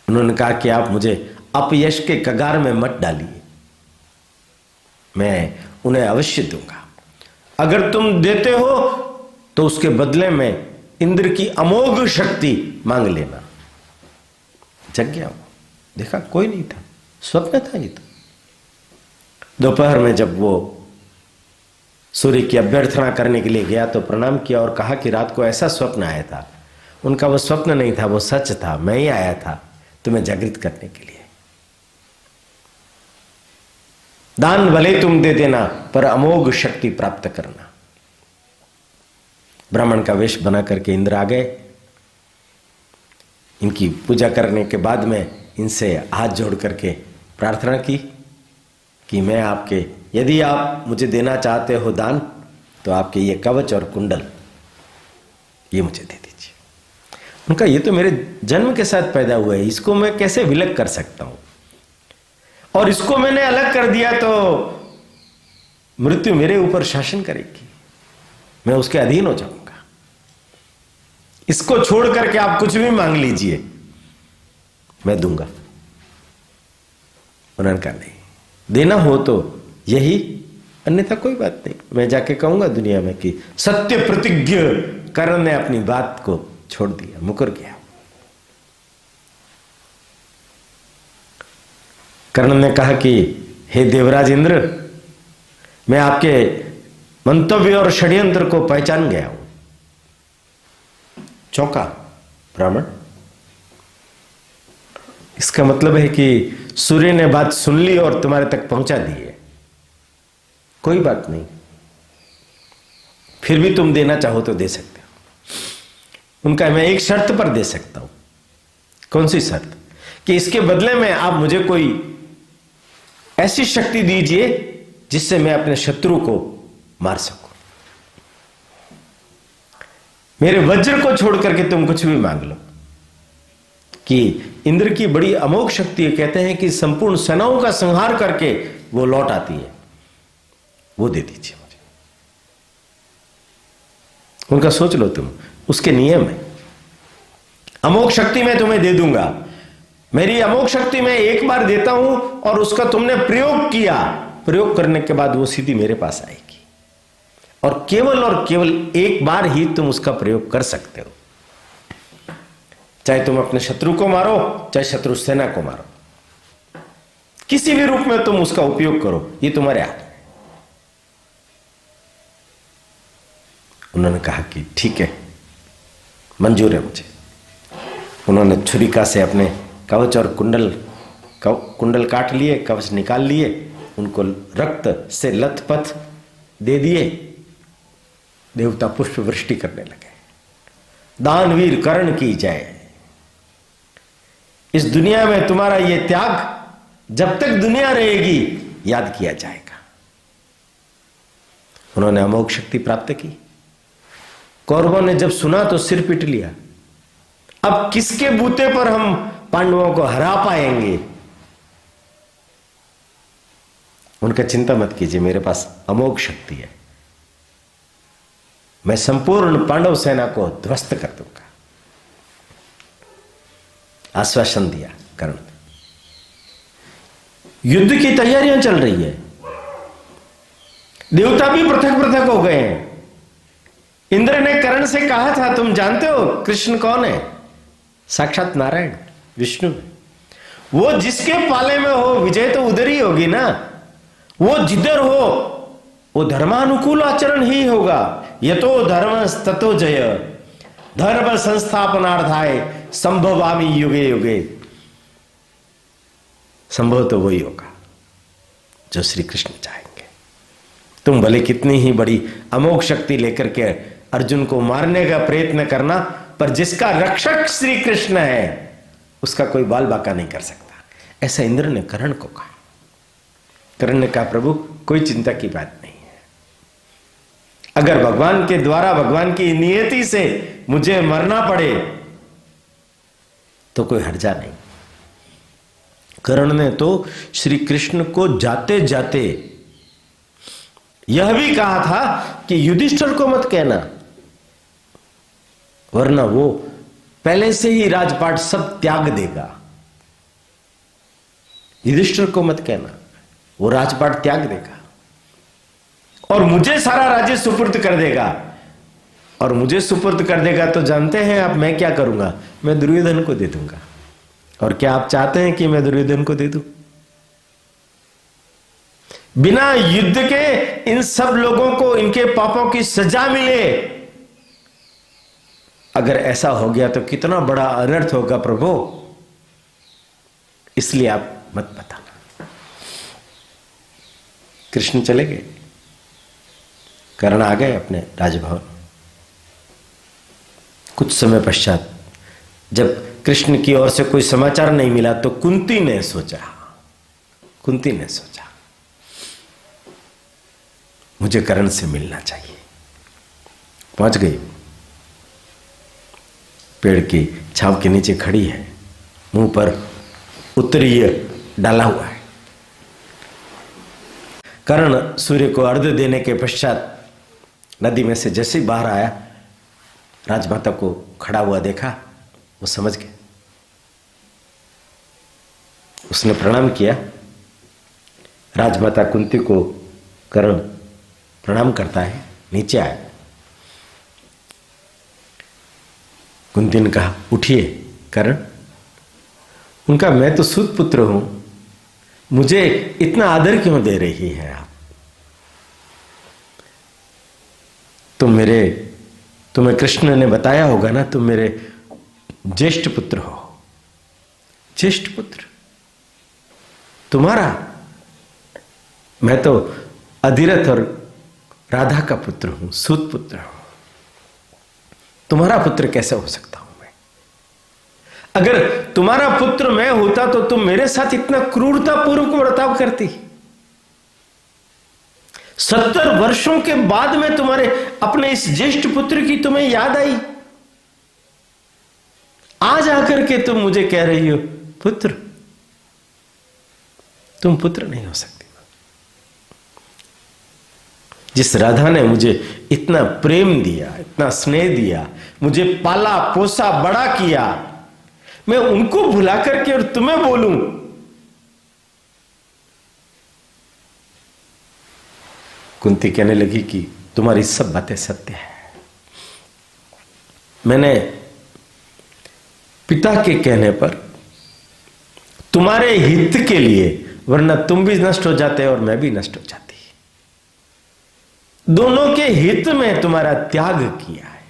उन्होंने कहा कि आप मुझे अपयश के कगार में मत डालिए, मैं उन्हें अवश्य दूंगा। अगर तुम देते हो तो उसके बदले में इंद्र की अमोघ शक्ति मांग लेना। जग गया वो, देखा कोई नहीं था, स्वप्न था ये तो। दोपहर में जब वो सूर्य की अभ्यर्थना करने के लिए गया तो प्रणाम किया और कहा कि रात को ऐसा स्वप्न आया था। उनका वो स्वप्न नहीं था, वो सच था, मैं ही आया था तुम्हें जागृत करने के लिए। दान भले तुम दे देना पर अमोघ शक्ति प्राप्त करना। ब्राह्मण का वेश बना करके इंद्र आ गए। इनकी पूजा करने के बाद में इनसे हाथ जोड़ करके प्रार्थना की कि मैं आपके, यदि आप मुझे देना चाहते हो दान, तो आपके ये कवच और कुंडल ये मुझे दे दीजिए। उनका ये तो मेरे जन्म के साथ पैदा हुआ है, इसको मैं कैसे विलग कर सकता हूं, और इसको मैंने अलग कर दिया तो मृत्यु मेरे ऊपर शासन करेगी, मैं उसके अधीन हो जाऊंगा। इसको छोड़ करके आप कुछ भी मांग लीजिए, मैं दूंगा। उन्होंने कहा नहीं, देना हो तो यही, अन्यथा कोई बात नहीं। मैं जाके कहूंगा दुनिया में कि सत्य प्रतिज्ञ कर्ण ने अपनी बात को छोड़ दिया, मुकर गया। कर्ण ने कहा कि हे देवराज इंद्र, मैं आपके मंतव्य और षड्यंत्र को पहचान गया हूं। चौंका ब्राह्मण। इसका मतलब है कि सूर्य ने बात सुन ली और तुम्हारे तक पहुंचा दी है। कोई बात नहीं, फिर भी तुम देना चाहो तो दे सकते हो। उनका मैं एक शर्त पर दे सकता हूं। कौन सी शर्त? कि इसके बदले में आप मुझे कोई ऐसी शक्ति दीजिए जिससे मैं अपने शत्रु को मार सकूं। मेरे वज्र को छोड़ करके तुम कुछ भी मांग लो। कि इंद्र की बड़ी अमोघ शक्ति है, कहते हैं कि संपूर्ण सेनाओं का संहार करके वो लौट आती है, वो दे दीजिए मुझे। उनका सोच लो तुम, उसके नियम है। अमोघ शक्ति मैं तुम्हें दे दूंगा, मेरी अमोघ शक्ति मैं एक बार देता हूं और उसका तुमने प्रयोग किया, प्रयोग करने के बाद वो सीधी मेरे पास आएगी, और केवल एक बार ही तुम उसका प्रयोग कर सकते हो। चाहे तुम अपने शत्रु को मारो, चाहे शत्रु सेना को मारो, किसी भी रूप में तुम उसका उपयोग करो, ये तुम्हारे हाथ में। उन्होंने कहा कि ठीक है, मंजूर है मुझे। उन्होंने छुरिका से अपने कवच और कुंडल काट लिए, कवच निकाल लिए, उनको रक्त से लथपथ दे दिए। देवता पुष्प वृष्टि करने लगे। दानवीर कर्ण की जय। इस दुनिया में तुम्हारा यह त्याग जब तक दुनिया रहेगी याद किया जाएगा। उन्होंने अमोघ शक्ति प्राप्त की। कौरवों ने जब सुना तो सिर पीट लिया। अब किसके बूते पर हम पांडवों को हरा पाएंगे? उनका चिंता मत कीजिए, मेरे पास अमोघ शक्ति है, मैं संपूर्ण पांडव सेना को ध्वस्त कर दूंगा। आश्वासन दिया कर्ण। युद्ध की तैयारियां चल रही है, देवता भी पृथक पृथक हो गए हैं। इंद्र ने कर्ण से कहा था, तुम जानते हो कृष्ण कौन है? साक्षात नारायण विष्णु। वो जिसके पाले में हो विजय तो उधर ही होगी ना। वो जिधर हो वो धर्मानुकूल आचरण ही होगा। यतो धर्म ततो जय, धर्म संस्थापनार्थाय संभवामि युगे युगे। संभव तो वही होगा जो श्री कृष्ण चाहेंगे। तुम भले कितनी ही बड़ी अमोघ शक्ति लेकर के अर्जुन को मारने का प्रयत्न करना, पर जिसका रक्षक श्री कृष्ण है उसका कोई बाल बाका नहीं कर सकता। ऐसा इंद्र ने कर्ण को कहा। कर्ण ने कहा, प्रभु कोई चिंता की बात नहीं है। अगर भगवान के द्वारा, भगवान की नियति से मुझे मरना पड़े तो कोई हर्जा नहीं। कर्ण ने तो श्री कृष्ण को जाते जाते यह भी कहा था कि युधिष्ठिर को मत कहना, वरना वो पहले से ही राजपाट सब त्याग देगा। युधिष्ठिर को मत कहना, वो राजपाट त्याग देगा और मुझे सारा राज्य सुपुर्द कर देगा। और मुझे सुपुर्द कर देगा तो जानते हैं आप मैं क्या करूंगा? मैं दुर्योधन को दे दूंगा। और क्या आप चाहते हैं कि मैं दुर्योधन को दे दूं? बिना युद्ध के इन सब लोगों को इनके पापों की सजा मिले, अगर ऐसा हो गया तो कितना बड़ा अनर्थ होगा प्रभु। इसलिए आप मत बताना। कृष्ण चले गए, कर्ण आ गए अपने राजभवन। कुछ समय पश्चात जब कृष्ण की ओर से कोई समाचार नहीं मिला तो कुंती ने सोचा मुझे करण से मिलना चाहिए। पहुंच गई, पेड़ की छांव के नीचे खड़ी है, मुंह पर उत्तरीय डाला हुआ है। कर्ण सूर्य को अर्घ्य देने के पश्चात नदी में से जैसे ही बाहर आया, राजमाता को खड़ा हुआ देखा, वो समझ गया। उसने प्रणाम किया। राजमाता कुंती को कर्ण प्रणाम करता है, नीचे आया। कुंती ने कहा, उठिए कर्ण। उनका, मैं तो सूत पुत्र हूं, मुझे इतना आदर क्यों दे रही है आप? तुम्हें कृष्ण ने बताया होगा ना, तुम मेरे ज्येष्ठ पुत्र हो। ज्येष्ठ पुत्र तुम्हारा? मैं तो अधिरथ और राधा का पुत्र हूं, सूत पुत्र हूं। तुम्हारा पुत्र कैसे हो सकता हूं मैं? अगर तुम्हारा पुत्र मैं होता तो तुम मेरे साथ इतना क्रूरतापूर्वक बर्ताव करती। 70 वर्षों के बाद में तुम्हारे अपने इस ज्येष्ठ पुत्र की तुम्हें याद आई। आज आकर के तुम मुझे कह रही हो पुत्र। तुम पुत्र नहीं हो सकती। जिस राधा ने मुझे इतना प्रेम दिया, इतना स्नेह दिया, मुझे पाला पोसा बड़ा किया, मैं उनको भुला करके और तुम्हें बोलूं? कुंती कहने लगी कि तुम्हारी सब बातें सत्य है। मैंने पिता के कहने पर तुम्हारे हित के लिए, वरना तुम भी नष्ट हो जाते और मैं भी नष्ट हो जाती, दोनों के हित में तुम्हारा त्याग किया है।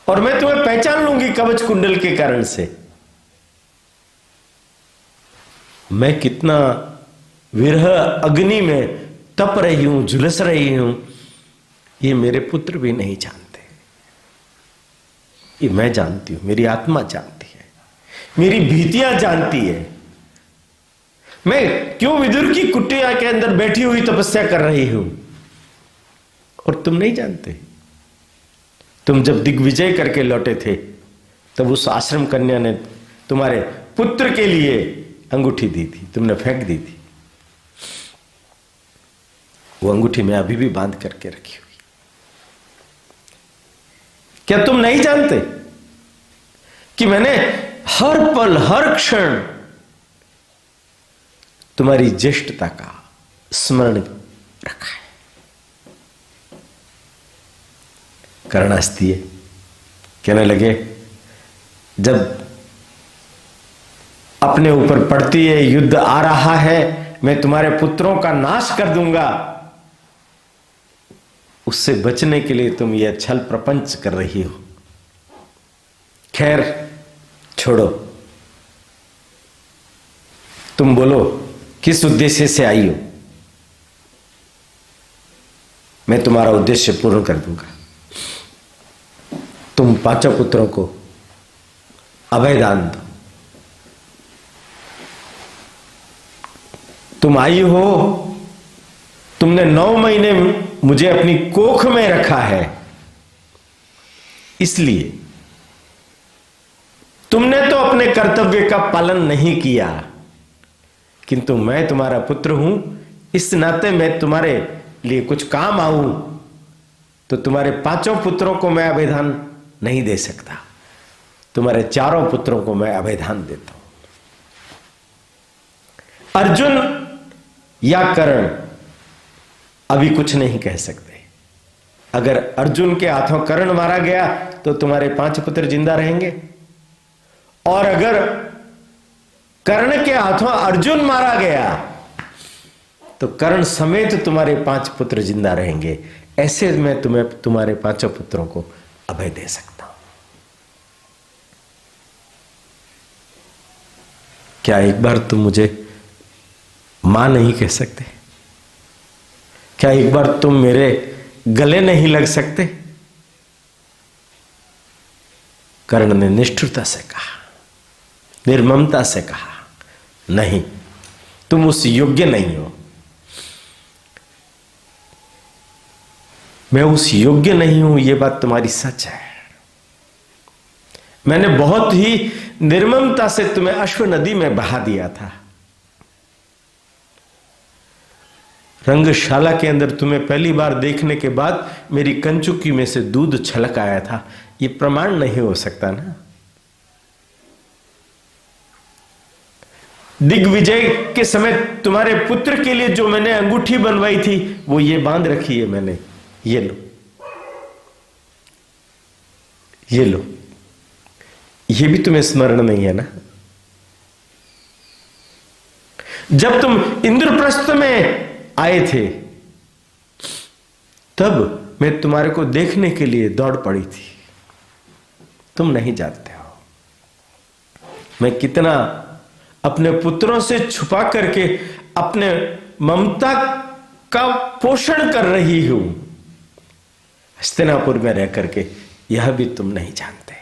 और मैं तुम्हें पहचान लूंगी कवच कुंडल के कारण से। मैं कितना विरह अग्नि में तप रही हूं, झुलस रही हूं, ये मेरे पुत्र भी नहीं जानते। ये मैं जानती हूं, मेरी आत्मा जानती है, मेरी भीतियां जानती है। मैं क्यों विदुर की कुटिया के अंदर बैठी हुई तपस्या कर रही हूं और तुम नहीं जानते। तुम जब दिग्विजय करके लौटे थे तब उस आश्रम कन्या ने तुम्हारे पुत्र के लिए अंगूठी दी थी, तुमने फेंक दी थी। वो अंगूठी मैं अभी भी बांध करके रखी हुई। क्या तुम नहीं जानते कि मैंने हर पल हर क्षण तुम्हारी ज्येष्ठता का स्मरण रखा है? कर्ण हंसती है, कहने लगे, जब अपने ऊपर पड़ती है, युद्ध आ रहा है, मैं तुम्हारे पुत्रों का नाश कर दूंगा, उससे बचने के लिए तुम यह छल प्रपंच कर रही हो। खैर छोड़ो, तुम बोलो किस उद्देश्य से आई हो? मैं तुम्हारा उद्देश्य पूर्ण कर दूंगा। तुम 5 पुत्रों को अभयदान दो। तुम आई हो, तुमने 9 महीने मुझे अपनी कोख में रखा है, इसलिए तुमने तो अपने कर्तव्य का पालन नहीं किया, किंतु मैं तुम्हारा पुत्र हूं, इस नाते मैं तुम्हारे लिए कुछ काम आऊं तो तुम्हारे 5 पुत्रों को मैं अभयदान नहीं दे सकता, तुम्हारे 4 पुत्रों को मैं अभयदान देता हूं। अर्जुन या कर्ण अभी कुछ नहीं कह सकते। अगर अर्जुन के हाथों कर्ण मारा गया तो तुम्हारे 5 पुत्र जिंदा रहेंगे, और अगर कर्ण के हाथों अर्जुन मारा गया तो कर्ण समेत तुम्हारे 5 पुत्र जिंदा रहेंगे। ऐसे मैं तुम्हें तुम्हारे 5 पुत्रों को अभय दे सकता हूं। क्या एक बार तुम मुझे मां नहीं कह सकते? क्या एक बार तुम मेरे गले नहीं लग सकते? कर्ण ने निष्ठुरता से कहा, निर्ममता से कहा, नहीं, तुम उस योग्य नहीं हो। मैं उस योग्य नहीं हूं, यह बात तुम्हारी सच है। मैंने बहुत ही निर्ममता से तुम्हें अश्व नदी में बहा दिया था। रंगशाला के अंदर तुम्हें पहली बार देखने के बाद मेरी कंचुकी में से दूध छलक आया था। यह प्रमाण नहीं हो सकता ना। दिग्विजय के समय तुम्हारे पुत्र के लिए जो मैंने अंगूठी बनवाई थी, वो ये बांध रखी है मैंने। ये लो, ये लो। ये भी तुम्हें स्मरण नहीं है ना? जब तुम इंद्रप्रस्थ में आए थे, तब मैं तुम्हारे को देखने के लिए दौड़ पड़ी थी। तुम नहीं जानते हो मैं कितना अपने पुत्रों से छुपा करके अपने ममता का पोषण कर रही हूं हस्तिनापुर में रह करके। यह भी तुम नहीं जानते।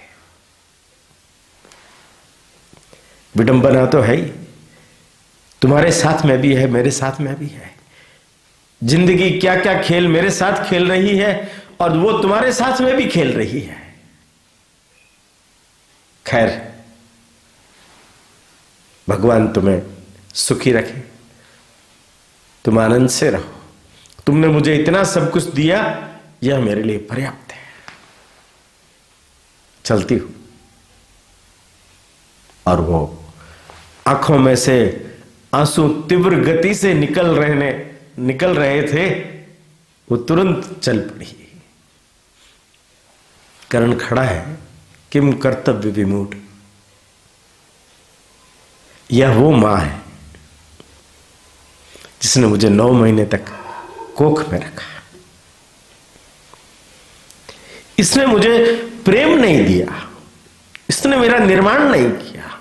विडंबना तो है ही, तुम्हारे साथ में भी है, मेरे साथ में भी है। जिंदगी क्या क्या खेल मेरे साथ खेल रही है और वो तुम्हारे साथ में भी खेल रही है। खैर, भगवान तुम्हें सुखी रखे, तुम आनंद से रहो। तुमने मुझे इतना सब कुछ दिया, यह मेरे लिए पर्याप्त है। चलती हूं। और वो आंखों में से आंसू तीव्र गति से निकल रहे थे, वो तुरंत चल पड़ी। कर्ण खड़ा है, किम कर्तव्य विमूढ़। यह वो मां है जिसने मुझे 9 महीने तक कोख में रखा। इसने मुझे प्रेम नहीं दिया, इसने मेरा निर्माण नहीं किया,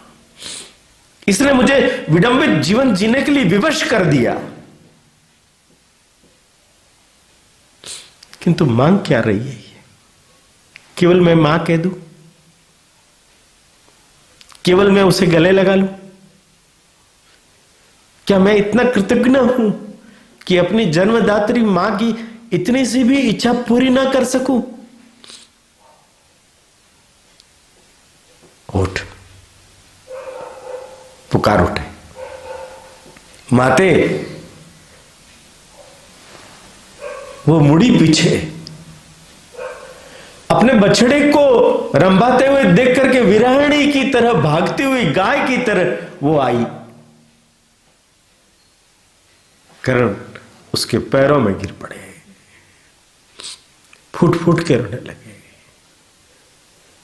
इसने मुझे विडंबित जीवन जीने के लिए विवश कर दिया। किंतु मांग क्या रही है? केवल मैं मां कह दूं? केवल मैं उसे गले लगा लूं? क्या मैं इतना कृतज्ञ हूं कि अपनी जन्मदात्री मां की इतनी सी भी इच्छा पूरी ना कर सकूं? उठ, पुकार उठे। माते, वो मुड़ी पीछे अपने बछड़े को रंभाते हुए देख करके विराहिणी की तरह, भागती हुई गाय की तरह वो आई। कर्ण उसके पैरों में गिर पड़े, फूट फूट के रोने लगे।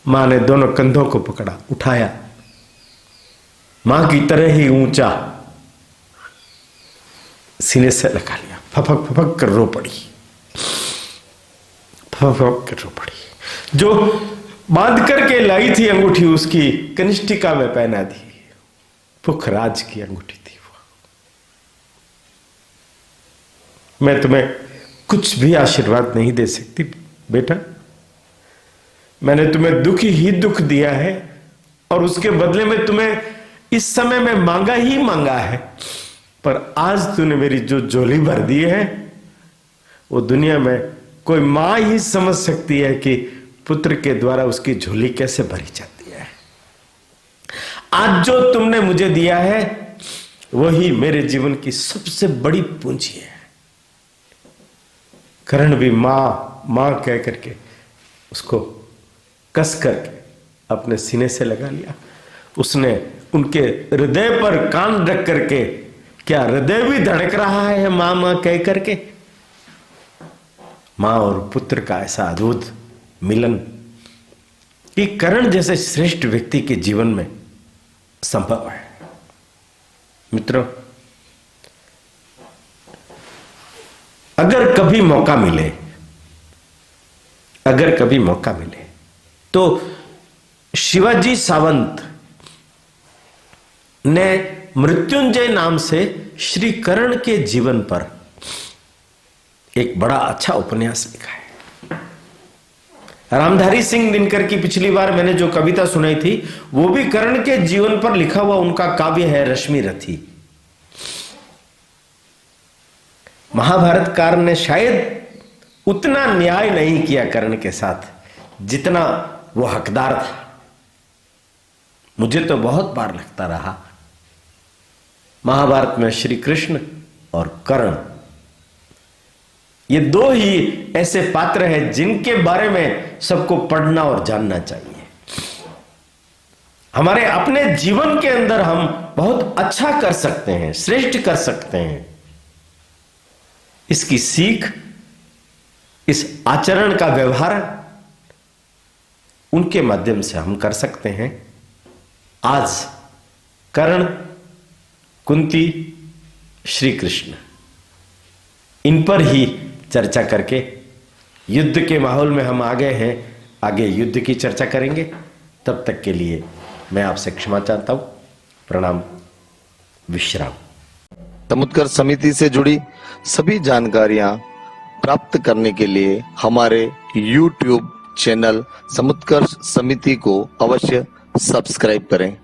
मां ने दोनों कंधों को पकड़ा, उठाया, मां की तरह ही ऊंचा सीने से लगा लिया। फपक फपक कर रो पड़ी, फपक कर रो पड़ी। जो बांध करके लाई थी अंगूठी, उसकी कनिष्ठिका में पहना दी। पुखराज की अंगूठी थी वो। मैं तुम्हें कुछ भी आशीर्वाद नहीं दे सकती बेटा। मैंने तुम्हें दुख ही दुख दिया है और उसके बदले में तुम्हें इस समय में मांगा ही मांगा है। पर आज तूने मेरी जो झोली भर दी है, वो दुनिया में कोई मां ही समझ सकती है कि पुत्र के द्वारा उसकी झोली कैसे भरी जाती है। आज जो तुमने मुझे दिया है, वही मेरे जीवन की सबसे बड़ी पूंजी है। कर्ण भी मां मां कह करके उसको कस करके अपने सीने से लगा लिया। उसने उनके हृदय पर कान रख करके, क्या हृदय भी धड़क रहा है मां मां कह करके? मां और पुत्र का ऐसा अद्भुत मिलन कि कर्ण जैसे श्रेष्ठ व्यक्ति के जीवन में संभव है। मित्रों, अगर कभी मौका मिले, तो शिवाजी सावंत ने मृत्युंजय नाम से श्री कर्ण के जीवन पर एक बड़ा अच्छा उपन्यास लिखा है। रामधारी सिंह दिनकर की पिछली बार मैंने जो कविता सुनाई थी, वो भी कर्ण के जीवन पर लिखा हुआ उनका काव्य है रश्मि रथी। महाभारतकार ने शायद उतना न्याय नहीं किया कर्ण के साथ जितना वो हकदार था। मुझे तो बहुत बार लगता रहा महाभारत में श्री कृष्ण और कर्ण, ये दो ही ऐसे पात्र हैं जिनके बारे में सबको पढ़ना और जानना चाहिए। हमारे अपने जीवन के अंदर हम बहुत अच्छा कर सकते हैं, श्रेष्ठ कर सकते हैं। इसकी सीख, इस आचरण का व्यवहार उनके माध्यम से हम कर सकते हैं। आज कर्ण, कुंती, श्री कृष्ण, इन पर ही चर्चा करके युद्ध के माहौल में हम आ गए हैं। आगे युद्ध की चर्चा करेंगे। तब तक के लिए मैं आपसे क्षमा चाहता हूं। प्रणाम, विश्राम। समुत्कर्ष समिति से जुड़ी सभी जानकारियां प्राप्त करने के लिए हमारे YouTube चैनल समुत्कर्ष समिति को अवश्य सब्सक्राइब करें।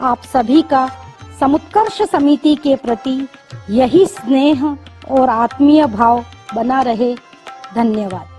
आप सभी का समुत्कर्ष समिति के प्रति यही स्नेह और आत्मीय भाव बना रहे। धन्यवाद।